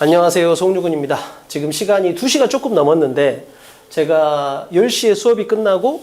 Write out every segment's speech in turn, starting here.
안녕하세요. 송유근입니다. 지금 시간이 2시가 조금 넘었는데 제가 10시에 수업이 끝나고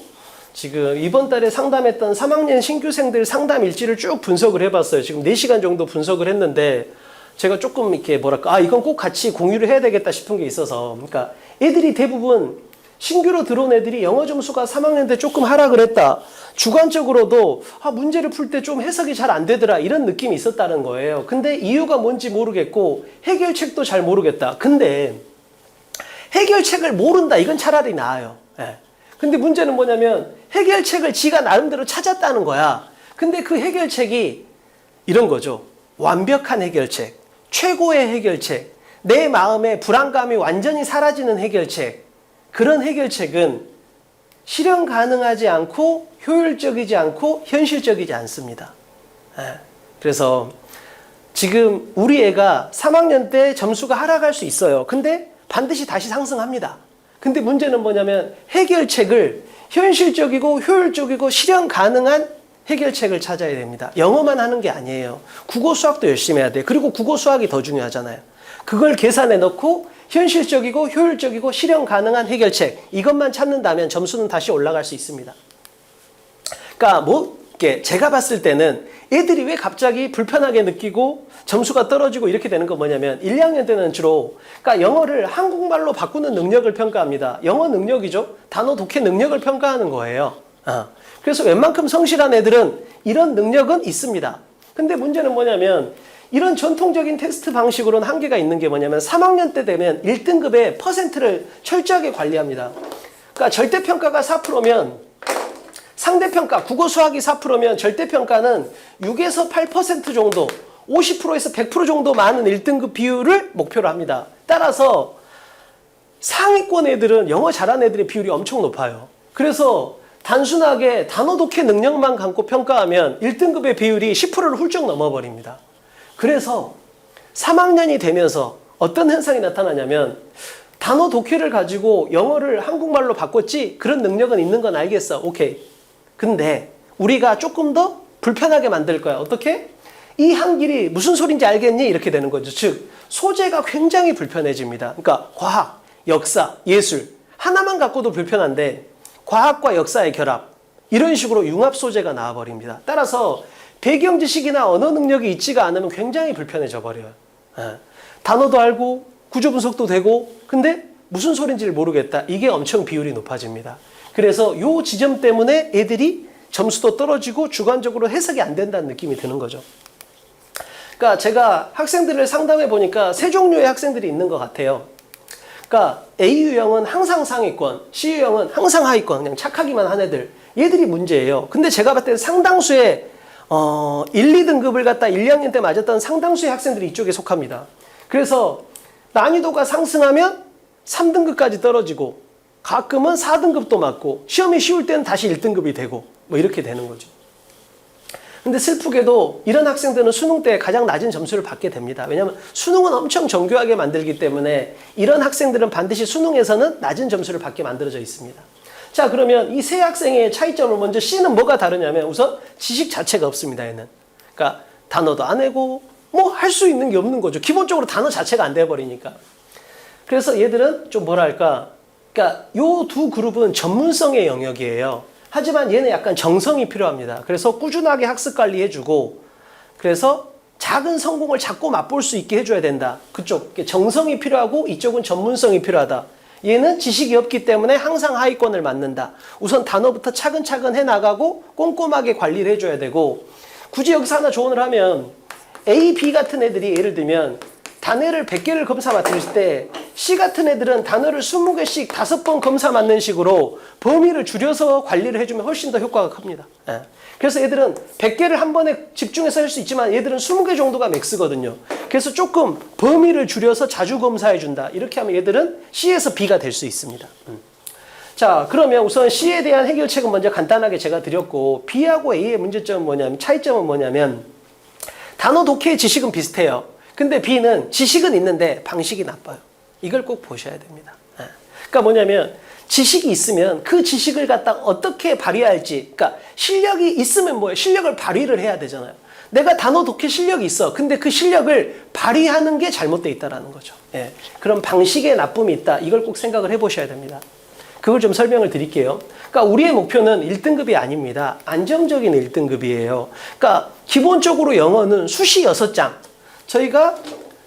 지금 이번 달에 상담했던 3학년 신규생들 상담 일지를 쭉 분석을 해봤어요. 지금 4시간 정도 분석을 했는데 제가 조금 이렇게 이건 꼭 같이 공유를 해야 되겠다 싶은 게 있어서, 그러니까 애들이 대부분 신규로 들어온 애들이 영어 점수가 3학년 때 조금 하락을 했다. 주관적으로도 문제를 풀 때 좀 해석이 잘 안 되더라, 이런 느낌이 있었다는 거예요. 근데 이유가 뭔지 모르겠고 해결책도 잘 모르겠다. 근데 해결책을 모른다, 이건 차라리 나아요. 예. 근데 문제는 뭐냐면 해결책을 지가 나름대로 찾았다는 거야. 근데 그 해결책이 이런 거죠. 완벽한 해결책, 최고의 해결책, 내 마음의 불안감이 완전히 사라지는 해결책, 그런 해결책은 실현 가능하지 않고 효율적이지 않고 현실적이지 않습니다. 그래서 지금 우리 애가 3학년 때 점수가 하락할 수 있어요. 근데 반드시 다시 상승합니다. 근데 문제는 뭐냐면 해결책을 현실적이고 효율적이고 실현 가능한 해결책을 찾아야 됩니다. 영어만 하는 게 아니에요. 국어 수학도 열심히 해야 돼. 그리고 국어 수학이 더 중요하잖아요. 그걸 계산해 넣고 현실적이고 효율적이고 실현 가능한 해결책, 이것만 찾는다면 점수는 다시 올라갈 수 있습니다. 그러니까 제가 봤을 때는 애들이 왜 갑자기 불편하게 느끼고 점수가 떨어지고 이렇게 되는 거 뭐냐면 1, 2학년 때는 주로 그러니까 영어를 한국말로 바꾸는 능력을 평가합니다. 영어 능력이죠. 단어 독해 능력을 평가하는 거예요. 그래서 웬만큼 성실한 애들은 이런 능력은 있습니다. 근데 문제는 뭐냐면 이런 전통적인 테스트 방식으로는 한계가 있는 게 뭐냐면 3학년 때 되면 1등급의 퍼센트를 철저하게 관리합니다. 그러니까 절대평가가 4%면 상대평가, 국어 수학이 4%면 절대평가는 6에서 8% 정도, 50%에서 100% 정도 많은 1등급 비율을 목표로 합니다. 따라서 상위권 애들은, 영어 잘하는 애들의 비율이 엄청 높아요. 그래서 단순하게 단어 독해 능력만 갖고 평가하면 1등급의 비율이 10%를 훌쩍 넘어버립니다. 그래서 3학년이 되면서 어떤 현상이 나타나냐면 단어 독해를 가지고 영어를 한국말로 바꿨지, 그런 능력은 있는 건 알겠어. 오케이. 근데 우리가 조금 더 불편하게 만들 거야. 어떻게? 이 한길이 무슨 소린지 알겠니? 이렇게 되는 거죠. 즉 소재가 굉장히 불편해집니다. 그러니까 과학, 역사, 예술 하나만 갖고도 불편한데 과학과 역사의 결합, 이런 식으로 융합 소재가 나와버립니다. 따라서 배경 지식이나 언어 능력이 있지가 않으면 굉장히 불편해져 버려요. 단어도 알고 구조 분석도 되고 근데 무슨 소린지를 모르겠다. 이게 엄청 비율이 높아집니다. 그래서 이 지점 때문에 애들이 점수도 떨어지고 주관적으로 해석이 안 된다는 느낌이 드는 거죠. 그러니까 제가 학생들을 상담해 보니까 세 종류의 학생들이 있는 것 같아요. 그러니까 A 유형은 항상 상위권, C 유형은 항상 하위권, 그냥 착하기만 한 애들, 얘들이 문제예요. 근데 제가 봤을 때 상당수의 1, 2등급을 갖다 1, 2학년 때 맞았던 상당수의 학생들이 이쪽에 속합니다. 그래서 난이도가 상승하면 3등급까지 떨어지고 가끔은 4등급도 맞고 시험이 쉬울 때는 다시 1등급이 되고 이렇게 되는 거죠. 근데 슬프게도 이런 학생들은 수능 때 가장 낮은 점수를 받게 됩니다. 왜냐하면 수능은 엄청 정교하게 만들기 때문에 이런 학생들은 반드시 수능에서는 낮은 점수를 받게 만들어져 있습니다. 자, 그러면 이 세 학생의 차이점을 먼저 C는 뭐가 다르냐면 우선 지식 자체가 없습니다. 얘는. 그러니까 단어도 안 외고 할 수 있는 게 없는 거죠. 기본적으로 단어 자체가 안 돼버리니까. 그래서 얘들은 좀 그러니까 요 두 그룹은 전문성의 영역이에요. 하지만 얘는 약간 정성이 필요합니다. 그래서 꾸준하게 학습 관리해주고 그래서 작은 성공을 자꾸 맛볼 수 있게 해줘야 된다. 그쪽 정성이 필요하고 이쪽은 전문성이 필요하다. 얘는 지식이 없기 때문에 항상 하위권을 맞는다. 우선 단어부터 차근차근 해나가고 꼼꼼하게 관리를 해줘야 되고, 굳이 여기서 하나 조언을 하면 A, B 같은 애들이 예를 들면 단어를 100개를 검사 맡을 때 C 같은 애들은 단어를 20개씩 5번 검사 맡는 식으로 범위를 줄여서 관리를 해주면 훨씬 더 효과가 큽니다. 그래서 얘들은 100개를 한 번에 집중해서 할 수 있지만 얘들은 20개 정도가 맥스거든요. 그래서 조금 범위를 줄여서 자주 검사해준다. 이렇게 하면 얘들은 C에서 B가 될 수 있습니다. 자, 그러면 우선 C에 대한 해결책은 먼저 간단하게 제가 드렸고, B하고 A의 문제점은 뭐냐면, 차이점은 뭐냐면 단어 독해의 지식은 비슷해요. 근데 B는 지식은 있는데 방식이 나빠요. 이걸 꼭 보셔야 됩니다. 그러니까 뭐냐면 지식이 있으면 그 지식을 갖다 어떻게 발휘할지, 그러니까 실력이 있으면 뭐예요? 실력을 발휘를 해야 되잖아요. 내가 단어 독해 실력이 있어. 근데 그 실력을 발휘하는 게 잘못돼 있다라는 거죠. 예. 그런 방식의 나쁨이 있다. 이걸 꼭 생각을 해보셔야 됩니다. 그걸 좀 설명을 드릴게요. 그러니까 우리의 목표는 1등급이 아닙니다. 안정적인 1등급이에요. 그러니까 기본적으로 영어는 수시 6장. 저희가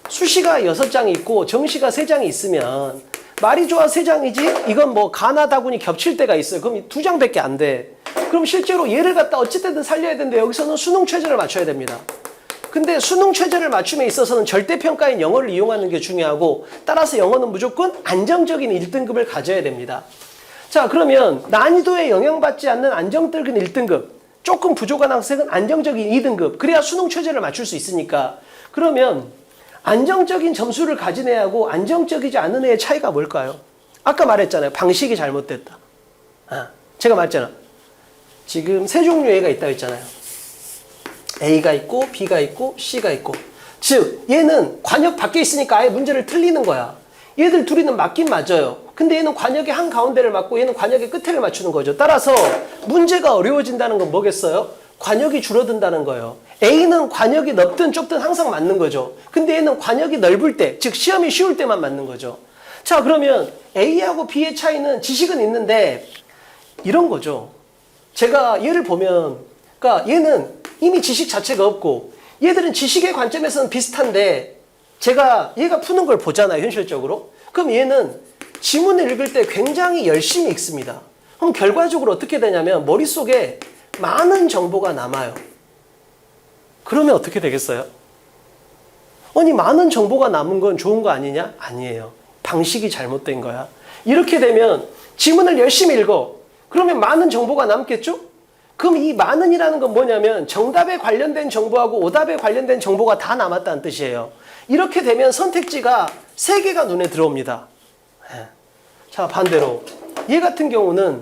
수시가 6장이 있고 정시가 3장이 있으면 말이 좋아 3장이지 이건 뭐 가나다군이 겹칠 때가 있어요. 그럼 2장밖에 안 돼. 그럼 실제로 얘를 갖다 어찌됐든 살려야 되는데 여기서는 수능 최저를 맞춰야 됩니다. 근데 수능 최저를 맞춤에 있어서는 절대평가인 영어를 이용하는 게 중요하고 따라서 영어는 무조건 안정적인 1등급을 가져야 됩니다. 자, 그러면 난이도에 영향받지 않는 안정적인 1등급, 조금 부족한 학생은 안정적인 2등급, 그래야 수능 최저를 맞출 수 있으니까. 그러면 안정적인 점수를 가진 애하고 안정적이지 않은 애의 차이가 뭘까요? 아까 말했잖아요. 방식이 잘못됐다. 제가 말했잖아. 지금 세 종류의 A가 있다고 했잖아요. A가 있고 B가 있고 C가 있고. 즉 얘는 관역 밖에 있으니까 아예 문제를 틀리는 거야. 얘들 둘이는 맞긴 맞아요. 근데 얘는 관역의 한가운데를 맞고 얘는 관역의 끝에를 맞추는 거죠. 따라서 문제가 어려워진다는 건 뭐겠어요? 관역이 줄어든다는 거예요. A는 관역이 넓든 좁든 항상 맞는 거죠. 근데 얘는 관역이 넓을 때, 즉 시험이 쉬울 때만 맞는 거죠. 자, 그러면 A하고 B의 차이는 지식은 있는데 이런 거죠. 제가 얘를 보면, 그러니까 얘는 이미 지식 자체가 없고 얘들은 지식의 관점에서는 비슷한데 제가 얘가 푸는 걸 보잖아요, 현실적으로. 그럼 얘는 지문을 읽을 때 굉장히 열심히 읽습니다. 그럼 결과적으로 어떻게 되냐면 머릿속에 많은 정보가 남아요. 그러면 어떻게 되겠어요? 아니, 많은 정보가 남은 건 좋은 거 아니냐? 아니에요. 방식이 잘못된 거야. 이렇게 되면 지문을 열심히 읽어. 그러면 많은 정보가 남겠죠? 그럼 이 많은이라는 건 뭐냐면 정답에 관련된 정보하고 오답에 관련된 정보가 다 남았다는 뜻이에요. 이렇게 되면 선택지가 3개가 눈에 들어옵니다. 자, 반대로 얘 같은 경우는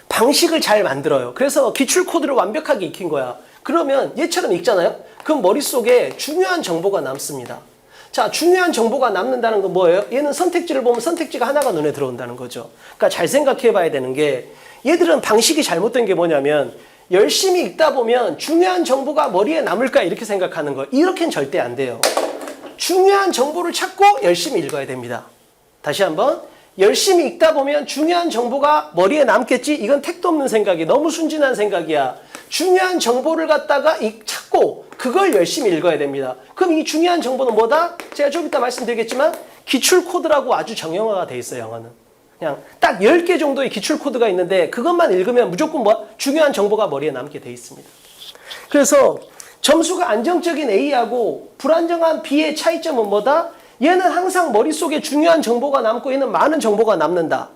방식을 잘 만들어요. 그래서 기출 코드를 완벽하게 익힌 거야. 그러면 얘처럼 읽잖아요? 그럼 머릿속에 중요한 정보가 남습니다. 자, 중요한 정보가 남는다는 건 뭐예요? 얘는 선택지를 보면 선택지가 하나가 눈에 들어온다는 거죠. 그러니까 잘 생각해 봐야 되는 게 얘들은 방식이 잘못된 게 뭐냐면 열심히 읽다 보면 중요한 정보가 머리에 남을까 이렇게 생각하는 거예요. 이렇게는 절대 안 돼요. 중요한 정보를 찾고 열심히 읽어야 됩니다. 다시 한번. 열심히 읽다 보면 중요한 정보가 머리에 남겠지? 이건 택도 없는 생각이 너무 순진한 생각이야. 중요한 정보를 갖다가 찾고 그걸 열심히 읽어야 됩니다. 그럼 이 중요한 정보는 뭐다? 제가 좀 이따 말씀드리겠지만 기출 코드라고 아주 정형화가 돼 있어요, 영어는. 그냥 딱 10개 정도의 기출 코드가 있는데 그것만 읽으면 무조건 중요한 정보가 머리에 남게 돼 있습니다. 그래서 점수가 안정적인 A하고 불안정한 B의 차이점은 뭐다? 얘는 항상 머릿속에 중요한 정보가 남고 얘는 많은 정보가 남는다.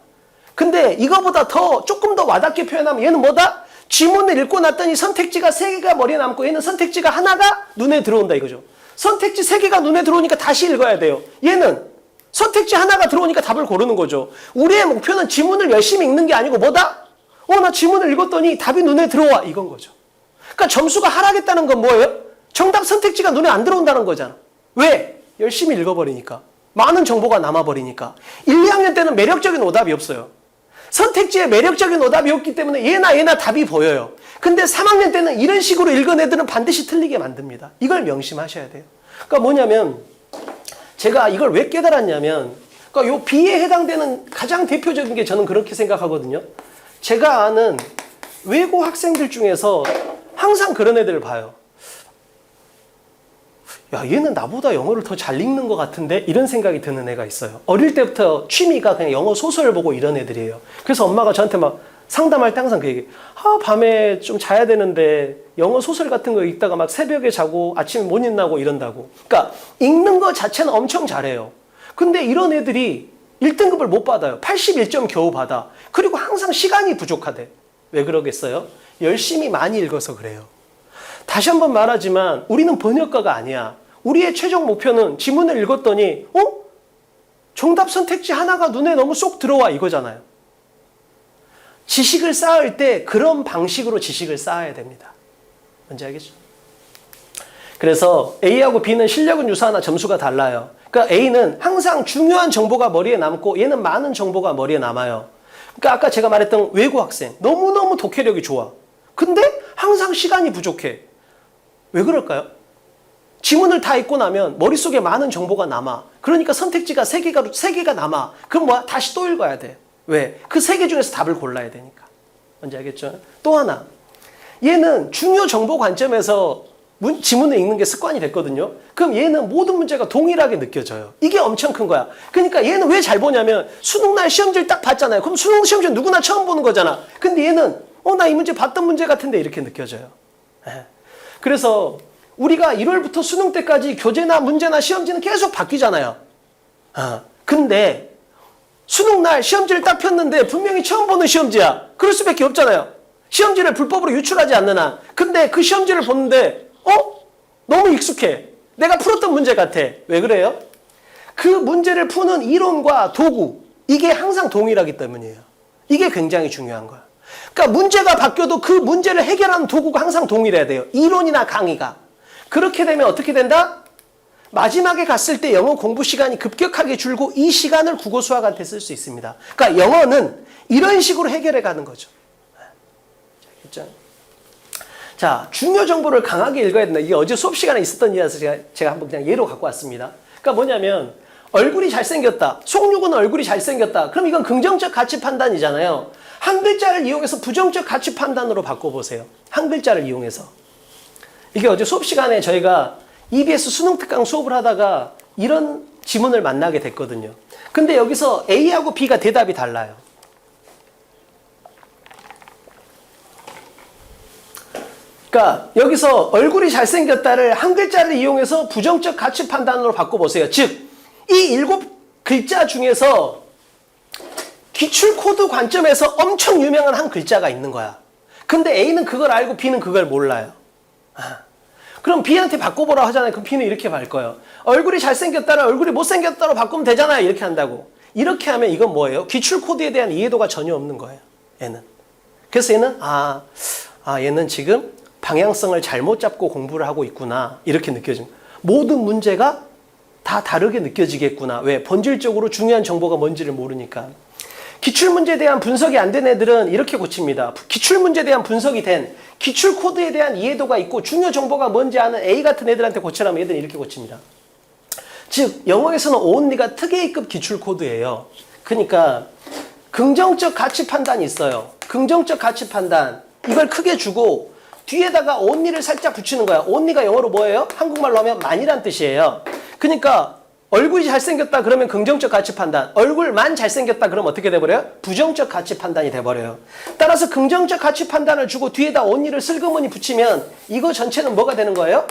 근데 이거보다 조금 더 와닿게 표현하면 얘는 뭐다? 지문을 읽고 났더니 선택지가 3개가 머리에 남고 얘는 선택지가 하나가 눈에 들어온다 이거죠. 선택지 3개가 눈에 들어오니까 다시 읽어야 돼요. 얘는 선택지 하나가 들어오니까 답을 고르는 거죠. 우리의 목표는 지문을 열심히 읽는 게 아니고 뭐다? 나 지문을 읽었더니 답이 눈에 들어와. 이건 거죠. 그러니까 점수가 하락했다는 건 뭐예요? 정답 선택지가 눈에 안 들어온다는 거잖아. 왜? 열심히 읽어버리니까. 많은 정보가 남아버리니까. 1, 2학년 때는 매력적인 오답이 없어요. 선택지에 매력적인 오답이 없기 때문에 얘나 답이 보여요. 근데 3학년 때는 이런 식으로 읽은 애들은 반드시 틀리게 만듭니다. 이걸 명심하셔야 돼요. 그러니까 뭐냐면 제가 이걸 왜 깨달았냐면 그러니까 요 B에 해당되는 가장 대표적인 게 저는 그렇게 생각하거든요. 제가 아는 외고 학생들 중에서 항상 그런 애들을 봐요. 야, 얘는 나보다 영어를 더 잘 읽는 것 같은데? 이런 생각이 드는 애가 있어요. 어릴 때부터 취미가 그냥 영어 소설 보고 이런 애들이에요. 그래서 엄마가 저한테 막 상담할 때 항상 그 얘기, 밤에 좀 자야 되는데 영어 소설 같은 거 읽다가 막 새벽에 자고 아침에 못 읽나고 이런다고. 그러니까 읽는 거 자체는 엄청 잘해요. 근데 이런 애들이 1등급을 못 받아요. 81점 겨우 받아. 그리고 항상 시간이 부족하대. 왜 그러겠어요? 열심히 많이 읽어서 그래요. 다시 한번 말하지만 우리는 번역가가 아니야. 우리의 최종 목표는 지문을 읽었더니 정답 선택지 하나가 눈에 너무 쏙 들어와 이거잖아요. 지식을 쌓을 때 그런 방식으로 지식을 쌓아야 됩니다. 뭔지 알겠죠? 그래서 A하고 B는 실력은 유사하나 점수가 달라요. 그러니까 A는 항상 중요한 정보가 머리에 남고 얘는 많은 정보가 머리에 남아요. 그러니까 아까 제가 말했던 외고 학생 너무너무 독해력이 좋아. 근데 항상 시간이 부족해. 왜 그럴까요? 지문을 다 읽고 나면 머릿속에 많은 정보가 남아. 그러니까 선택지가 세 개가 남아. 그럼 뭐야? 다시 또 읽어야 돼. 왜? 그 세 개 중에서 답을 골라야 되니까. 뭔지 알겠죠? 또 하나. 얘는 중요 정보 관점에서 지문을 읽는 게 습관이 됐거든요. 그럼 얘는 모든 문제가 동일하게 느껴져요. 이게 엄청 큰 거야. 그러니까 얘는 왜 잘 보냐면 수능날 시험지를 딱 봤잖아요. 그럼 수능 시험지 누구나 처음 보는 거잖아. 근데 얘는 나 이 문제 봤던 문제 같은데 이렇게 느껴져요. 그래서 우리가 1월부터 수능 때까지 교재나 문제나 시험지는 계속 바뀌잖아요. 근데 수능날 시험지를 딱 폈는데 분명히 처음 보는 시험지야. 그럴 수밖에 없잖아요. 시험지를 불법으로 유출하지 않는 한. 근데 그 시험지를 보는데 너무 익숙해. 내가 풀었던 문제 같아. 왜 그래요? 그 문제를 푸는 이론과 도구, 이게 항상 동일하기 때문이에요. 이게 굉장히 중요한 거야. 그러니까 문제가 바뀌어도 그 문제를 해결하는 도구가 항상 동일해야 돼요. 이론이나 강의가. 그렇게 되면 어떻게 된다? 마지막에 갔을 때 영어 공부 시간이 급격하게 줄고 이 시간을 국어 수학한테 쓸 수 있습니다. 그러니까 영어는 이런 식으로 해결해 가는 거죠. 알겠죠? 자, 중요 정보를 강하게 읽어야 된다. 이게 어제 수업 시간에 있었던 일이라서 제가 한번 그냥 예로 갖고 왔습니다. 그러니까 뭐냐면 얼굴이 잘생겼다. 송유근 얼굴이 잘생겼다. 그럼 이건 긍정적 가치 판단이잖아요. 한 글자를 이용해서 부정적 가치 판단으로 바꿔보세요. 한 글자를 이용해서. 이게 어제 수업 시간에 저희가 EBS 수능 특강 수업을 하다가 이런 지문을 만나게 됐거든요. 근데 여기서 A하고 B가 대답이 달라요. 그러니까 여기서 얼굴이 잘생겼다를 한 글자를 이용해서 부정적 가치 판단으로 바꿔보세요. 즉, 이 7글자 중에서 기출코드 관점에서 엄청 유명한 한 글자가 있는 거야. 근데 A는 그걸 알고 B는 그걸 몰라요. 그럼 B한테 바꿔보라 하잖아요. 그럼 B는 이렇게 할 거예요. 얼굴이 잘생겼다를 얼굴이 못생겼다로 바꾸면 되잖아요. 이렇게 한다고. 이렇게 하면 이건 뭐예요? 기출코드에 대한 이해도가 전혀 없는 거예요. 얘는. 그래서 얘는 얘는 지금 방향성을 잘못 잡고 공부를 하고 있구나. 이렇게 느껴집니다. 모든 문제가 다 다르게 느껴지겠구나. 왜? 본질적으로 중요한 정보가 뭔지를 모르니까. 기출문제에 대한 분석이 안 된 애들은 이렇게 고칩니다. 기출문제에 대한 분석이 된 기출코드에 대한 이해도가 있고 중요 정보가 뭔지 아는 A 같은 애들한테 고치라면 애들은 이렇게 고칩니다. 즉, 영어에서는 only가 특 A급 기출코드예요. 그러니까 긍정적 가치 판단이 있어요. 긍정적 가치 판단. 이걸 크게 주고 뒤에다가 only를 살짝 붙이는 거야. only가 영어로 뭐예요? 한국말로 하면 만이란 뜻이에요. 그러니까 얼굴이 잘생겼다 그러면 긍정적 가치 판단. 얼굴만 잘생겼다 그러면 어떻게 돼버려요? 부정적 가치 판단이 돼버려요. 따라서 긍정적 가치 판단을 주고 뒤에다 only를 슬그머니 붙이면 이거 전체는 뭐가 되는 거예요?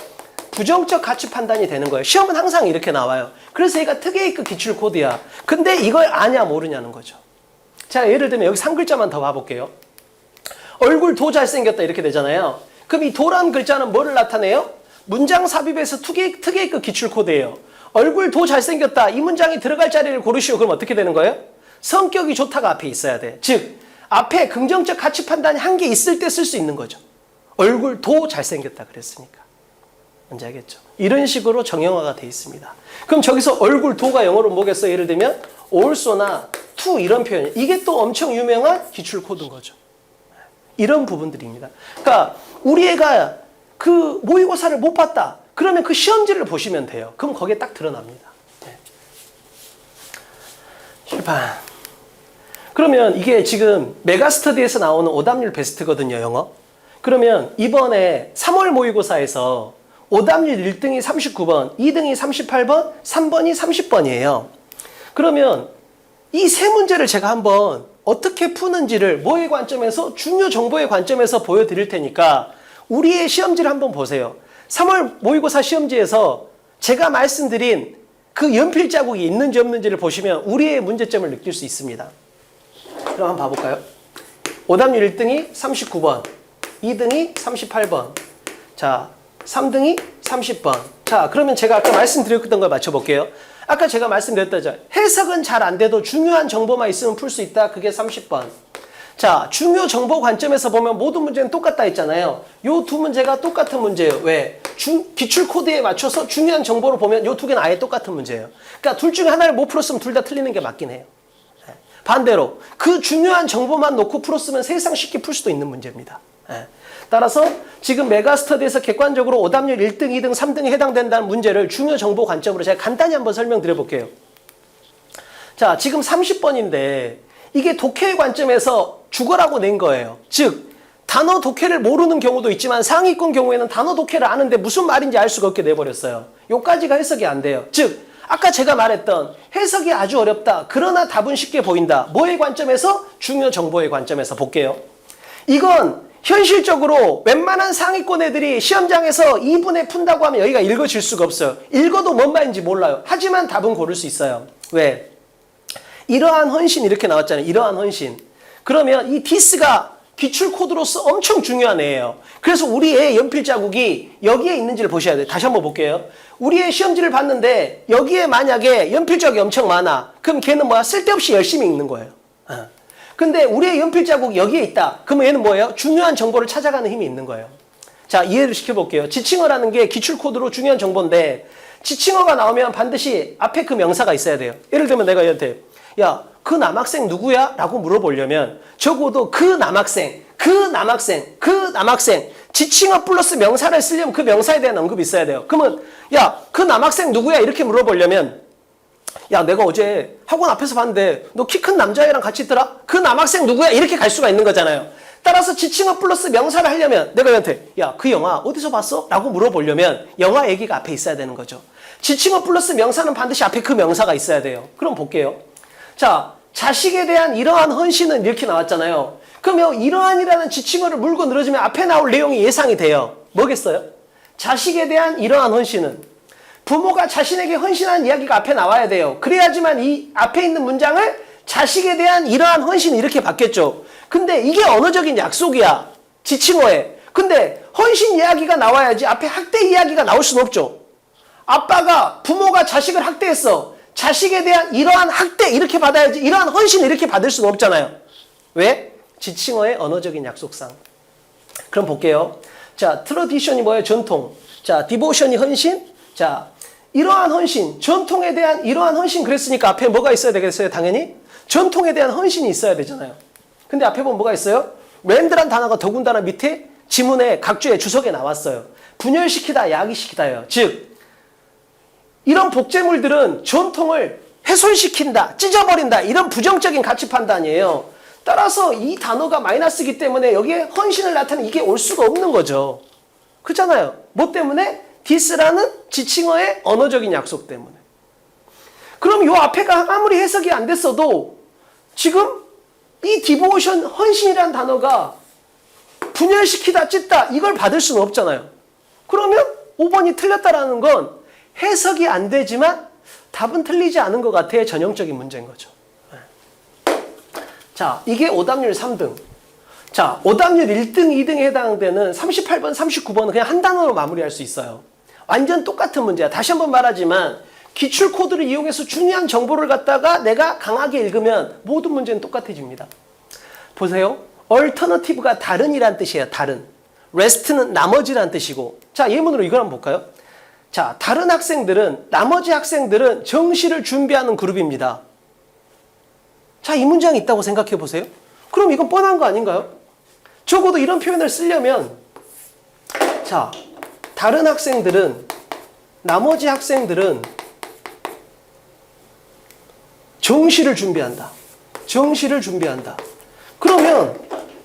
부정적 가치 판단이 되는 거예요. 시험은 항상 이렇게 나와요. 그래서 얘가 특 A급 기출 코드야. 근데 이걸 아냐 모르냐는 거죠. 자, 예를 들면 여기 3글자만 더 봐볼게요. 얼굴 도 잘생겼다 이렇게 되잖아요. 그럼 이 도란 글자는 뭐를 나타내요? 문장 삽입에서 특 A급 기출 코드예요. 얼굴 도 잘생겼다. 이 문장이 들어갈 자리를 고르시오. 그럼 어떻게 되는 거예요? 성격이 좋다가 앞에 있어야 돼. 즉, 앞에 긍정적 가치 판단이 한 개 있을 때 쓸 수 있는 거죠. 얼굴 도 잘생겼다 그랬으니까. 뭔지 알겠죠? 이런 식으로 정형화가 돼 있습니다. 그럼 저기서 얼굴 도가 영어로 뭐겠어? 예를 들면 also나 to 이런 표현. 이게 또 엄청 유명한 기출 코드인 거죠. 이런 부분들입니다. 그러니까 우리 애가 그 모의고사를 못 봤다. 그러면 그 시험지를 보시면 돼요. 그럼 거기에 딱 드러납니다. 네. 출판. 그러면 이게 지금 메가스터디에서 나오는 오답률 베스트거든요, 영어. 그러면 이번에 3월 모의고사에서 오답률 1등이 39번, 2등이 38번, 3번이 30번이에요. 그러면 이 세 문제를 제가 한번 어떻게 푸는지를 뭐의 관점에서 중요 정보의 관점에서 보여드릴 테니까 우리의 시험지를 한번 보세요. 3월 모의고사 시험지에서 제가 말씀드린 그 연필 자국이 있는지 없는지를 보시면 우리의 문제점을 느낄 수 있습니다. 그럼 한번 봐볼까요? 오답률 1등이 39번, 2등이 38번, 자, 3등이 30번. 자, 그러면 제가 아까 말씀드렸던 걸 맞춰볼게요. 아까 제가 말씀드렸다죠. 해석은 잘 안 돼도 중요한 정보만 있으면 풀 수 있다. 그게 30번. 자, 중요 정보 관점에서 보면 모든 문제는 똑같다 했잖아요. 요 두 문제가 똑같은 문제예요. 왜? 기출 코드에 맞춰서 중요한 정보를 보면 요 두 개는 아예 똑같은 문제예요. 그러니까 둘 중에 하나를 못 풀었으면 둘 다 틀리는 게 맞긴 해요. 반대로 그 중요한 정보만 놓고 풀었으면 세상 쉽게 풀 수도 있는 문제입니다. 따라서 지금 메가스터디에서 객관적으로 오답률 1등, 2등, 3등에 해당된다는 문제를 중요 정보 관점으로 제가 간단히 한번 설명드려 볼게요. 자, 지금 30번인데 이게 독해의 관점에서 죽어라고 낸 거예요. 즉, 단어 독해를 모르는 경우도 있지만 상위권 경우에는 단어 독해를 아는데 무슨 말인지 알 수가 없게 내버렸어요. 요까지가 해석이 안 돼요. 즉, 아까 제가 말했던 해석이 아주 어렵다. 그러나 답은 쉽게 보인다. 뭐의 관점에서? 중요 정보의 관점에서 볼게요. 이건 현실적으로 웬만한 상위권 애들이 시험장에서 2분에 푼다고 하면 여기가 읽어질 수가 없어요. 읽어도 뭔 말인지 몰라요. 하지만 답은 고를 수 있어요. 왜? 이러한 헌신 이렇게 나왔잖아요. 이러한 헌신. 그러면 이 디스가 기출 코드로서 엄청 중요한 애예요. 그래서 우리의 연필 자국이 여기에 있는지를 보셔야 돼요. 다시 한번 볼게요. 우리의 시험지를 봤는데 여기에 만약에 연필 자국이 엄청 많아. 그럼 걔는 뭐야? 쓸데없이 열심히 읽는 거예요. 근데 우리의 연필 자국이 여기에 있다. 그러면 얘는 뭐예요? 중요한 정보를 찾아가는 힘이 있는 거예요. 자, 이해를 시켜볼게요. 지칭어라는 게 기출 코드로 중요한 정보인데 지칭어가 나오면 반드시 앞에 그 명사가 있어야 돼요. 예를 들면 내가 얘한테 야, 그 남학생 누구야? 라고 물어보려면 적어도 그 남학생 지칭어 플러스 명사를 쓰려면 그 명사에 대한 언급이 있어야 돼요. 그러면 야, 그 남학생 누구야? 이렇게 물어보려면 야, 내가 어제 학원 앞에서 봤는데 너 키 큰 남자애랑 같이 있더라? 그 남학생 누구야? 이렇게 갈 수가 있는 거잖아요. 따라서 지칭어 플러스 명사를 하려면 내가 얘한테 야, 그 영화 어디서 봤어? 라고 물어보려면 영화 얘기가 앞에 있어야 되는 거죠. 지칭어 플러스 명사는 반드시 앞에 그 명사가 있어야 돼요. 그럼 볼게요. 자, 자식에 대한 이러한 헌신은 이렇게 나왔잖아요. 그러면 이러한이라는 지칭어를 물고 늘어지면 앞에 나올 내용이 예상이 돼요. 뭐겠어요? 자식에 대한 이러한 헌신은 부모가 자신에게 헌신한 이야기가 앞에 나와야 돼요. 그래야지만 이 앞에 있는 문장을 자식에 대한 이러한 헌신 이렇게 받겠죠. 근데 이게 언어적인 약속이야. 지칭어에. 근데 헌신 이야기가 나와야지 앞에 학대 이야기가 나올 수는 없죠. 아빠가 부모가 자식을 학대했어. 자식에 대한 이러한 학대 이렇게 받아야지 이러한 헌신 이렇게 받을 수는 없잖아요. 왜? 지칭어의 언어적인 약속상. 그럼 볼게요. 자, 트러디션이 뭐예요? 전통. 자, 디보션이 헌신. 자, 이러한 헌신, 전통에 대한 이러한 헌신 그랬으니까 앞에 뭐가 있어야 되겠어요? 당연히 전통에 대한 헌신이 있어야 되잖아요. 근데 앞에 보면 뭐가 있어요? 랜드란 단어가 더군다나 밑에 지문에 각주의 주석에 나왔어요. 분열시키다, 야기시키다예요. 즉 이런 복제물들은 전통을 훼손시킨다, 찢어버린다 이런 부정적인 가치 판단이에요. 따라서 이 단어가 마이너스이기 때문에 여기에 헌신을 나타내는 이게 올 수가 없는 거죠. 그렇잖아요. 뭐 때문에? 디스라는 지칭어의 언어적인 약속 때문에. 그럼 요 앞에가 아무리 해석이 안 됐어도 지금 이 디보션, 헌신이라는 단어가 분열시키다, 찢다 이걸 받을 수는 없잖아요. 그러면 5번이 틀렸다라는 건 해석이 안 되지만 답은 틀리지 않은 것 같아요. 전형적인 문제인 거죠. 자, 이게 오답률 3등. 자, 오답률 1등, 2등에 해당되는 38번, 39번은 그냥 한 단어로 마무리할 수 있어요. 완전 똑같은 문제야. 다시 한번 말하지만 기출 코드를 이용해서 중요한 정보를 갖다가 내가 강하게 읽으면 모든 문제는 똑같아집니다. 보세요. alternative가 다른이란 뜻이에요. 다른. rest는 나머지란 뜻이고. 자, 예문으로 이걸 한번 볼까요? 자, 다른 학생들은, 나머지 학생들은 정시를 준비하는 그룹입니다. 자, 이 문장이 있다고 생각해 보세요. 그럼 이건 뻔한 거 아닌가요? 적어도 이런 표현을 쓰려면 자, 다른 학생들은, 나머지 학생들은 정시를 준비한다. 정시를 준비한다. 그러면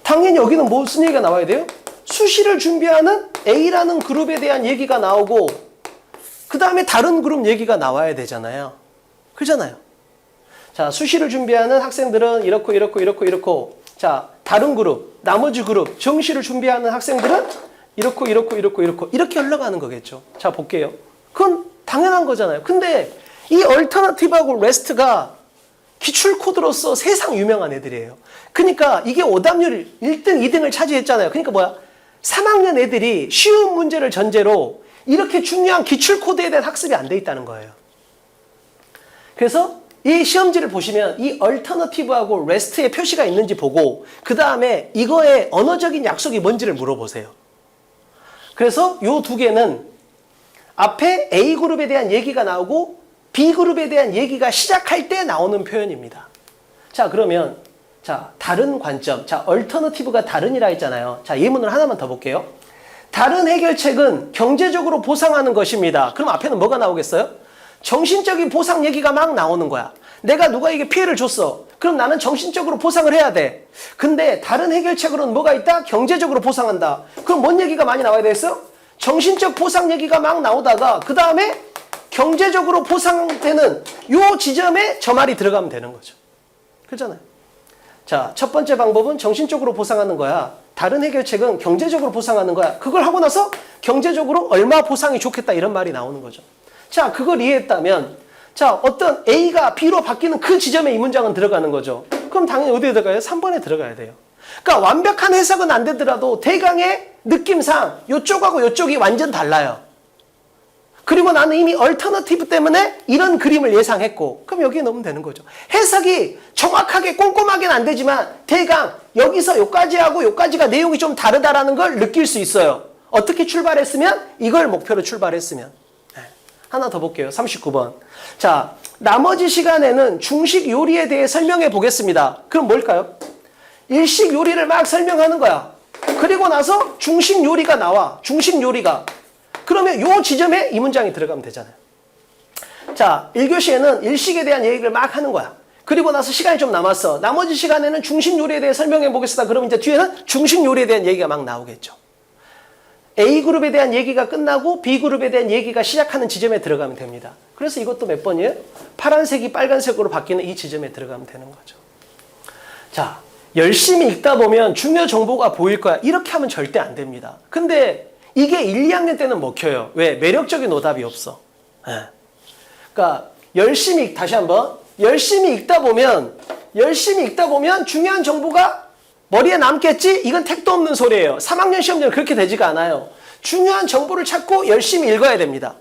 당연히 여기는 무슨 얘기가 나와야 돼요? 수시를 준비하는 A라는 그룹에 대한 얘기가 나오고 그 다음에 다른 그룹 얘기가 나와야 되잖아요. 그렇잖아요. 자, 수시를 준비하는 학생들은 이렇고. 자, 다른 그룹, 나머지 그룹, 정시를 준비하는 학생들은 이렇게 흘러가는 거겠죠. 자, 볼게요. 그건 당연한 거잖아요. 근데 이 alternative하고 rest가 기출 코드로서 세상 유명한 애들이에요. 그러니까 이게 오답률 1등, 2등을 차지했잖아요. 그러니까 뭐야? 3학년 애들이 쉬운 문제를 전제로 이렇게 중요한 기출 코드에 대한 학습이 안 돼 있다는 거예요. 그래서 이 시험지를 보시면 이 alternative하고 rest의 표시가 있는지 보고 그 다음에 이거의 언어적인 약속이 뭔지를 물어보세요. 그래서 요 두 개는 앞에 A그룹에 대한 얘기가 나오고 B그룹에 대한 얘기가 시작할 때 나오는 표현입니다. 자, 그러면 자, 다른 관점. 자, alternative가 다른이라 했잖아요. 자, 예문을 하나만 더 볼게요. 다른 해결책은 경제적으로 보상하는 것입니다. 그럼 앞에는 뭐가 나오겠어요? 정신적인 보상 얘기가 막 나오는 거야. 내가 누가에게 피해를 줬어. 그럼 나는 정신적으로 보상을 해야 돼. 근데 다른 해결책으로는 뭐가 있다? 경제적으로 보상한다. 그럼 뭔 얘기가 많이 나와야 되겠어? 정신적 보상 얘기가 막 나오다가 그 다음에 경제적으로 보상되는 요 지점에 저 말이 들어가면 되는 거죠. 그렇잖아요. 자, 첫 번째 방법은 정신적으로 보상하는 거야. 다른 해결책은 경제적으로 보상하는 거야. 그걸 하고 나서 경제적으로 얼마 보상이 좋겠다 이런 말이 나오는 거죠. 자, 그걸 이해했다면 자, 어떤 A가 B로 바뀌는 그 지점에 이 문장은 들어가는 거죠. 그럼 당연히 어디에 들어가요? 3번에 들어가야 돼요. 그러니까 완벽한 해석은 안 되더라도 대강의 느낌상 이쪽하고 이쪽이 완전 달라요. 그리고 나는 이미 얼터너티브 때문에 이런 그림을 예상했고 그럼 여기에 넣으면 되는 거죠. 해석이 정확하게 꼼꼼하게는 안 되지만 대강 여기서 여기까지 하고 여기까지가 내용이 좀 다르다라는 걸 느낄 수 있어요. 어떻게 출발했으면? 이걸 목표로 출발했으면. 하나 더 볼게요. 39번. 자, 나머지 시간에는 중식 요리에 대해 설명해 보겠습니다. 그럼 뭘까요? 일식 요리를 막 설명하는 거야. 그리고 나서 중식 요리가 나와. 중식 요리가. 그러면 요 지점에 이 문장이 들어가면 되잖아요. 자, 1교시에는 일식에 대한 얘기를 막 하는 거야. 그리고 나서 시간이 좀 남았어. 나머지 시간에는 중식 요리에 대해 설명해 보겠습니다. 그러면 이제 뒤에는 중식 요리에 대한 얘기가 막 나오겠죠. A그룹에 대한 얘기가 끝나고 B그룹에 대한 얘기가 시작하는 지점에 들어가면 됩니다. 그래서 이것도 몇 번이에요? 파란색이 빨간색으로 바뀌는 이 지점에 들어가면 되는 거죠. 자, 열심히 읽다 보면 중요 정보가 보일 거야. 이렇게 하면 절대 안 됩니다. 근데 이게 1, 2학년 때는 먹혀요. 왜? 매력적인 오답이 없어. 네. 그러니까 다시 한번 열심히 읽다 보면 중요한 정보가 머리에 남겠지? 이건 택도 없는 소리예요. 3학년 시험들은 그렇게 되지가 않아요. 중요한 정보를 찾고 열심히 읽어야 됩니다.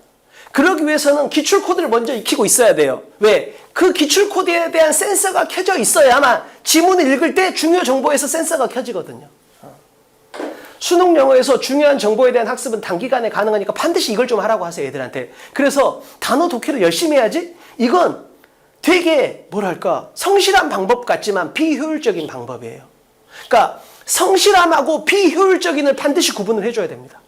그러기 위해서는 기출코드를 먼저 익히고 있어야 돼요. 왜? 그 기출코드에 대한 센서가 켜져 있어야만 지문을 읽을 때 중요 정보에서 센서가 켜지거든요. 수능 영어에서 중요한 정보에 대한 학습은 단기간에 가능하니까 반드시 이걸 좀 하라고 하세요, 애들한테. 그래서 단어 독해를 열심히 해야지? 이건 되게 뭐랄까 성실한 방법 같지만 비효율적인 방법이에요. 그러니까 성실함하고 비효율적인을 반드시 구분을 해줘야 됩니다.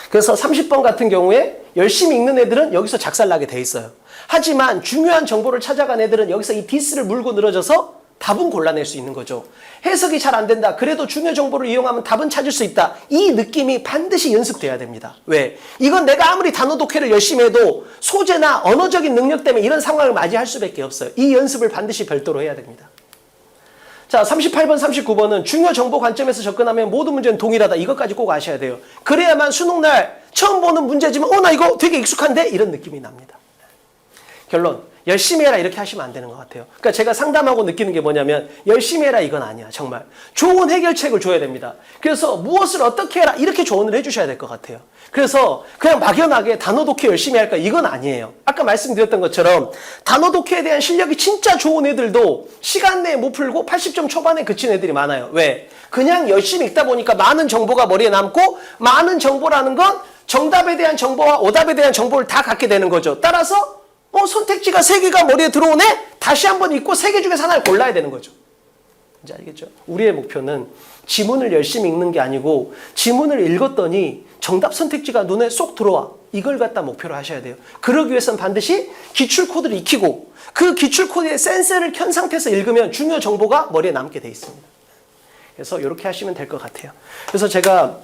그래서 30번 같은 경우에 열심히 읽는 애들은 여기서 작살나게 돼 있어요. 하지만 중요한 정보를 찾아간 애들은 여기서 이 디스를 물고 늘어져서 답은 골라낼 수 있는 거죠. 해석이 잘 안 된다. 그래도 중요 정보를 이용하면 답은 찾을 수 있다. 이 느낌이 반드시 연습돼야 됩니다. 왜? 이건 내가 아무리 단어 독해를 열심히 해도 소재나 언어적인 능력 때문에 이런 상황을 맞이할 수밖에 없어요. 이 연습을 반드시 별도로 해야 됩니다. 자, 38번, 39번은 중요 정보 관점에서 접근하면 모든 문제는 동일하다. 이것까지 꼭 아셔야 돼요. 그래야만 수능날 처음 보는 문제지만 나 이거 되게 익숙한데? 이런 느낌이 납니다. 결론, 열심히 해라 이렇게 하시면 안 되는 것 같아요. 그러니까 제가 상담하고 느끼는 게 뭐냐면 열심히 해라 이건 아니야. 정말 좋은 해결책을 줘야 됩니다. 그래서 무엇을 어떻게 해라 이렇게 조언을 해주셔야 될 것 같아요. 그래서 그냥 막연하게 단어 독해 열심히 할까 이건 아니에요. 아까 말씀드렸던 것처럼 단어 독해에 대한 실력이 진짜 좋은 애들도 시간 내에 못 풀고 80점 초반에 그친 애들이 많아요. 왜? 그냥 열심히 읽다 보니까 많은 정보가 머리에 남고 많은 정보라는 건 정답에 대한 정보와 오답에 대한 정보를 다 갖게 되는 거죠. 따라서 선택지가 3개가 머리에 들어오네? 다시 한번 읽고 3개 중에서 하나를 골라야 되는 거죠. 이제 알겠죠? 우리의 목표는 지문을 열심히 읽는 게 아니고 지문을 읽었더니 정답 선택지가 눈에 쏙 들어와. 이걸 갖다 목표로 하셔야 돼요. 그러기 위해서는 반드시 기출코드를 익히고 그 기출코드의 센서를 켠 상태에서 읽으면 중요 정보가 머리에 남게 돼 있습니다. 그래서 이렇게 하시면 될 것 같아요. 그래서 제가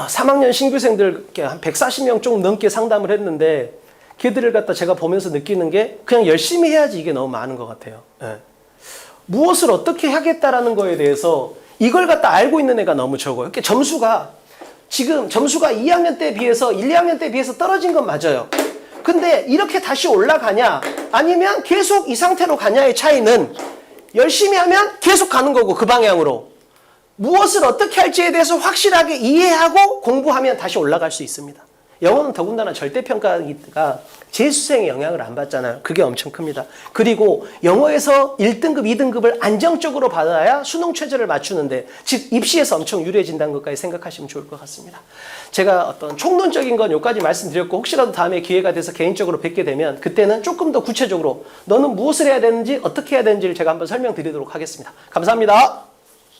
3학년 신규생들 한 140명 좀 넘게 상담을 했는데 걔들을 갖다 제가 보면서 느끼는 게 그냥 열심히 해야지 이게 너무 많은 것 같아요. 네. 무엇을 어떻게 하겠다라는 거에 대해서 이걸 갖다 알고 있는 애가 너무 적어요. 그러니까 지금 점수가 2학년 때 비해서 1, 2학년 때 비해서 떨어진 건 맞아요. 근데 이렇게 다시 올라가냐 아니면 계속 이 상태로 가냐의 차이는 열심히 하면 계속 가는 거고 그 방향으로 무엇을 어떻게 할지에 대해서 확실하게 이해하고 공부하면 다시 올라갈 수 있습니다. 영어는 더군다나 절대평가가 재수생의 영향을 안 받잖아요. 그게 엄청 큽니다. 그리고 영어에서 1등급, 2등급을 안정적으로 받아야 수능 최저를 맞추는데 즉 입시에서 엄청 유리해진다는 것까지 생각하시면 좋을 것 같습니다. 제가 어떤 총론적인 건 여기까지 말씀드렸고 혹시라도 다음에 기회가 돼서 개인적으로 뵙게 되면 그때는 조금 더 구체적으로 너는 무엇을 해야 되는지 어떻게 해야 되는지를 제가 한번 설명드리도록 하겠습니다. 감사합니다.